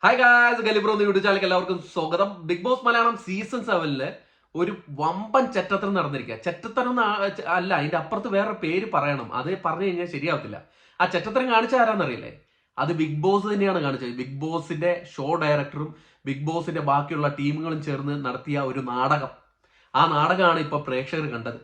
Hi guys, ഗലിബ്രോ YouTube ചാനലിലേക്ക് എല്ലാവർക്കും സ്വാഗതം. ബിഗ് ബോസ് മലയാളം സീസൺ 7 ഒരു വമ്പൻ ചെറ്റത്തരം നടന്നിരിക്കുക. ചെറ്റത്തരം അല്ല, അതിന്റെ അപ്പുറത്ത് വേറെ പേര് പറയണം. അത് പറഞ്ഞു കഴിഞ്ഞാൽ ശരിയാവത്തില്ല. ആ ചെറ്റത്തരം കാണിച്ച ആരാന്നറിയില്ലേ? അത് ബിഗ് ബോസ് തന്നെയാണ് കാണിച്ചത്. ബിഗ് ബോസിന്റെ ഷോ ഡയറക്ടറും ബിഗ് ബോസിന്റെ ബാക്കിയുള്ള ടീമുകളും ചേർന്ന് നടത്തിയ ഒരു നാടകം. ആ നാടകമാണ് ഇപ്പൊ പ്രേക്ഷകർ കണ്ടത്.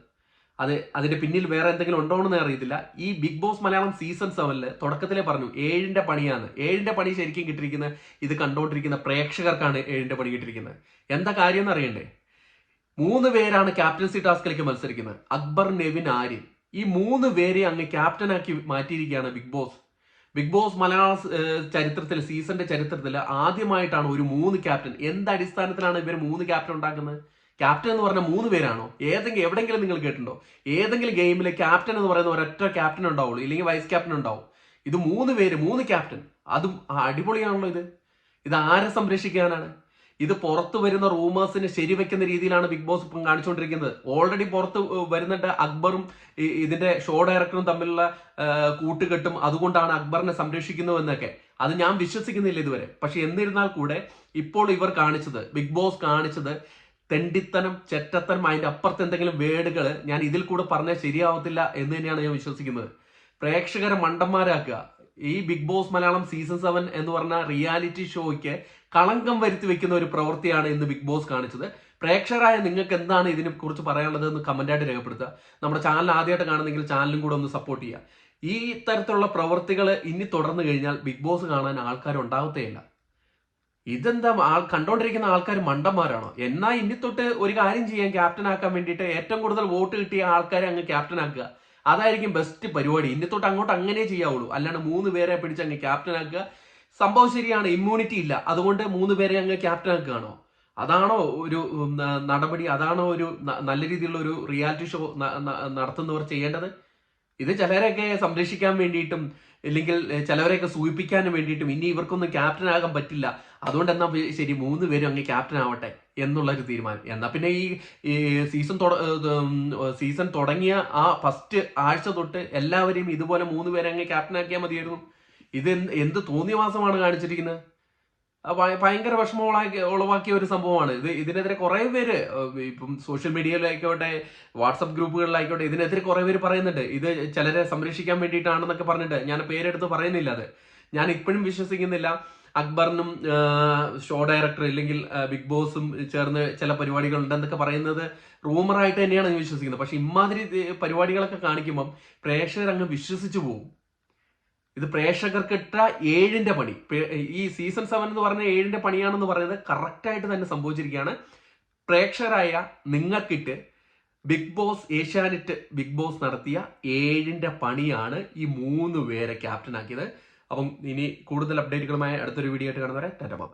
അതിന്റെ പിന്നിൽ വേറെ എന്തെങ്കിലും ഉണ്ടോ എന്ന് അറിയത്തില്ല. ഈ ബിഗ് ബോസ് മലയാളം സീസൺ 7 തുടക്കത്തിലേ പറഞ്ഞു 7ന്റെ പണിയാണ്. 7ന്റെ പണി ശരിക്കും കിട്ടിയിരിക്കുന്നത് ഇത് കണ്ടുകൊണ്ടിരിക്കുന്ന പ്രേക്ഷകർക്കാണ് 7ന്റെ പണി കിട്ടിയിരിക്കുന്നത്. എന്താ കാര്യം എന്ന് അറിയണ്ടേ? 3 പേരാണ് ക്യാപ്റ്റൻസി ടാസ്കിലേക്ക് മത്സരിക്കുന്നത്. അക്ബർ, നെവിൻ, ആര്യൻ. ഈ 3 പേരെ അങ്ങ് ക്യാപ്റ്റനാക്കി മാറ്റിയിരിക്കുകയാണ് ബിഗ് ബോസ്. ബിഗ് ബോസ് മലയാള ചരിത്രത്തിൽ, സീസണിന്റെ ചരിത്രത്തിൽ ആദ്യമായിട്ടാണ് ഒരു 3 ക്യാപ്റ്റൻ. എന്ത് അടിസ്ഥാനത്തിലാണ് ഇവർ 3 ക്യാപ്റ്റൻ ഉണ്ടാക്കുന്നത്? ക്യാപ്റ്റൻ എന്ന് പറഞ്ഞ 3 പേരാണോ? എവിടെങ്കിലും നിങ്ങൾ കേട്ടിട്ടുണ്ടോ? ഏതെങ്കിലും ഗെയിമിൽ ക്യാപ്റ്റൻ എന്ന് പറയുന്ന ഒരൊറ്റ ക്യാപ്റ്റൻ ഉണ്ടാവുള്ളൂ, ഇല്ലെങ്കിൽ വൈസ് ക്യാപ്റ്റൻ ഉണ്ടാവും. ഇത് 3 പേര്, 3 ക്യാപ്റ്റൻ. അതും അടിപൊളിയാണല്ലോ. ഇത് ആരെ സംരക്ഷിക്കാനാണ്? ഇത് പുറത്തു വരുന്ന റൂമേഴ്സിന് ശരിവെക്കുന്ന രീതിയിലാണ് ബിഗ് ബോസ് ഇപ്പം കാണിച്ചുകൊണ്ടിരിക്കുന്നത്. ഓൾറെഡി പുറത്ത് വരുന്നുണ്ട് അക്ബറും ഇതിന്റെ ഷോ ഡയറക്ടറും തമ്മിലുള്ള കൂട്ടുകെട്ടും, അതുകൊണ്ടാണ് അക്ബറിനെ സംരക്ഷിക്കുന്നതെന്നൊക്കെ. അത് ഞാൻ വിശ്വസിക്കുന്നില്ല ഇതുവരെ. പക്ഷെ എന്നിരുന്നാൽ കൂടെ ഇപ്പോൾ ഇവർ കാണിച്ചത്, ബിഗ് ബോസ് കാണിച്ചത് തെണ്ടിത്തനം, ചെറ്റത്തനം, അതിന്റെ അപ്പുറത്ത് എന്തെങ്കിലും വേർഡുകൾ ഞാൻ ഇതിൽ കൂടെ പറഞ്ഞാൽ ശരിയാവത്തില്ല എന്ന് തന്നെയാണ് ഞാൻ വിശ്വസിക്കുന്നത്. പ്രേക്ഷകരെ മണ്ടന്മാരാക്കുക. ഈ ബിഗ് ബോസ് മലയാളം സീസൺ 7 എന്ന് പറഞ്ഞ റിയാലിറ്റി ഷോയ്ക്ക് കളങ്കം വരുത്തി വെക്കുന്ന ഒരു പ്രവൃത്തിയാണ് ഇന്ന് ബിഗ് ബോസ് കാണിച്ചത്. പ്രേക്ഷകരായ നിങ്ങൾക്ക് എന്താണ് ഇതിനെ കുറിച്ച് പറയാനുള്ളത് എന്ന് കമന്റായിട്ട് രേഖപ്പെടുത്തുക. നമ്മുടെ ചാനൽ ആദ്യമായിട്ട് കാണുന്നെങ്കിൽ ചാനലും കൂടെ ഒന്ന് സപ്പോർട്ട് ചെയ്യുക. ഈ തരത്തിലുള്ള പ്രവൃത്തികൾ ഇനി തുടർന്നു കഴിഞ്ഞാൽ ബിഗ് ബോസ് കാണാൻ ആൾക്കാർ ഉണ്ടാവത്തേയില്ല. ഇതെന്താ, കണ്ടോണ്ടിരിക്കുന്ന ആൾക്കാർ മണ്ടന്മാരാണോ? എന്നാ ഇനി തൊട്ട് ഒരു കാര്യം ചെയ്യാൻ, ക്യാപ്റ്റൻ ആക്കാൻ വേണ്ടിയിട്ട് ഏറ്റവും കൂടുതൽ വോട്ട് കിട്ടിയ ആൾക്കാരെ അങ്ങ് ക്യാപ്റ്റൻ ആക്കുക. അതായിരിക്കും ബെസ്റ്റ് പരിപാടി. ഇനി തൊട്ട് അങ്ങോട്ട് അങ്ങനെ ചെയ്യാവുള്ളൂ. അല്ലാണ്ട് 3 പേരെ പിടിച്ച് അങ്ങ് ക്യാപ്റ്റൻ ആക്കുക. സംഭവം ശരിയാണ്, ഇമ്മ്യൂണിറ്റി ഇല്ല, അതുകൊണ്ട് 3 പേരെ അങ്ങ് ക്യാപ്റ്റൻ ആക്കുകയാണോ? അതാണോ ഒരു നടപടി? അതാണോ ഒരു നല്ല രീതിയിലുള്ള ഒരു റിയാലിറ്റി ഷോ നടത്തുന്നവർ ചെയ്യേണ്ടത്? ഇത് ചിലരെയൊക്കെ സംരക്ഷിക്കാൻ വേണ്ടിയിട്ടും, ഇല്ലെങ്കിൽ ചിലവരെയൊക്കെ സൂചിപ്പിക്കാനും വേണ്ടിയിട്ടും ഇനി ഇവർക്കൊന്നും ക്യാപ്റ്റൻ ആകാൻ പറ്റില്ല, അതുകൊണ്ട് എന്നാ ശരി 3 പേരും അങ്ങ് ക്യാപ്റ്റൻ ആവട്ടെ എന്നുള്ളൊരു തീരുമാനം. എന്നാ പിന്നെ ഈ സീസൺ തുടങ്ങിയ ആ ഫസ്റ്റ് ആഴ്ച തൊട്ട് എല്ലാവരെയും ഇതുപോലെ 3 പേരെ അങ്ങ് ക്യാപ്റ്റൻ ആക്കിയാൽ മതിയായിരുന്നു. ഇത് എന്ത് തോന്നിയ മാസമാണ് കാണിച്ചിരിക്കുന്നത്? ഭയങ്കര വിഷമം ഉളവാക്കിയ ഒരു സംഭവമാണ് ഇത്. ഇതിനെതിരെ കുറെ പേര് ഇപ്പം സോഷ്യൽ മീഡിയയിലായിക്കോട്ടെ, വാട്സപ്പ് ഗ്രൂപ്പുകളിലായിക്കോട്ടെ, ഇതിനെതിരെ കുറെ പേര് പറയുന്നുണ്ട്. ഇത് ചിലരെ സംരക്ഷിക്കാൻ വേണ്ടിയിട്ടാണെന്നൊക്കെ പറഞ്ഞിട്ട്. ഞാൻ പേരെടുത്ത് പറയുന്നില്ല. അത് ഞാൻ ഇപ്പോഴും വിശ്വസിക്കുന്നില്ല. അക്ബറിനും ഷോ ഡയറക്ടർ ഇല്ലെങ്കിൽ ബിഗ് ബോസും ചേർന്ന് ചില പരിപാടികൾ ഉണ്ടെന്നൊക്കെ പറയുന്നത് റൂമറായിട്ട് തന്നെയാണ് ഞാൻ വിശ്വസിക്കുന്നത്. പക്ഷെ ഇമാതിരി പരിപാടികളൊക്കെ കാണിക്കുമ്പം പ്രേക്ഷകർ അങ്ങ് വിശ്വസിച്ചു പോകും. ഇത് പ്രേക്ഷകർക്കിട്ട 7ന്റെ പണി. ഈ സീസൺ 7 എന്ന് പറഞ്ഞ 7ന്റെ പണിയാണെന്ന് പറയുന്നത് കറക്റ്റായിട്ട് തന്നെ സംഭവിച്ചിരിക്കുകയാണ്. പ്രേക്ഷകരായ നിങ്ങൾക്കിട്ട് Bigg Boss, Asianet Bigg Boss നടത്തിയ 7ന്റെ പണിയാണ് ഈ 3 പേരെ ക്യാപ്റ്റൻ ആക്കിയത്. അപ്പം ഇനി കൂടുതൽ അപ്ഡേറ്റുകളുമായി അടുത്തൊരു വീഡിയോ ആയിട്ട് കാണുന്നവരെ ടാറ്റാ ബൈ.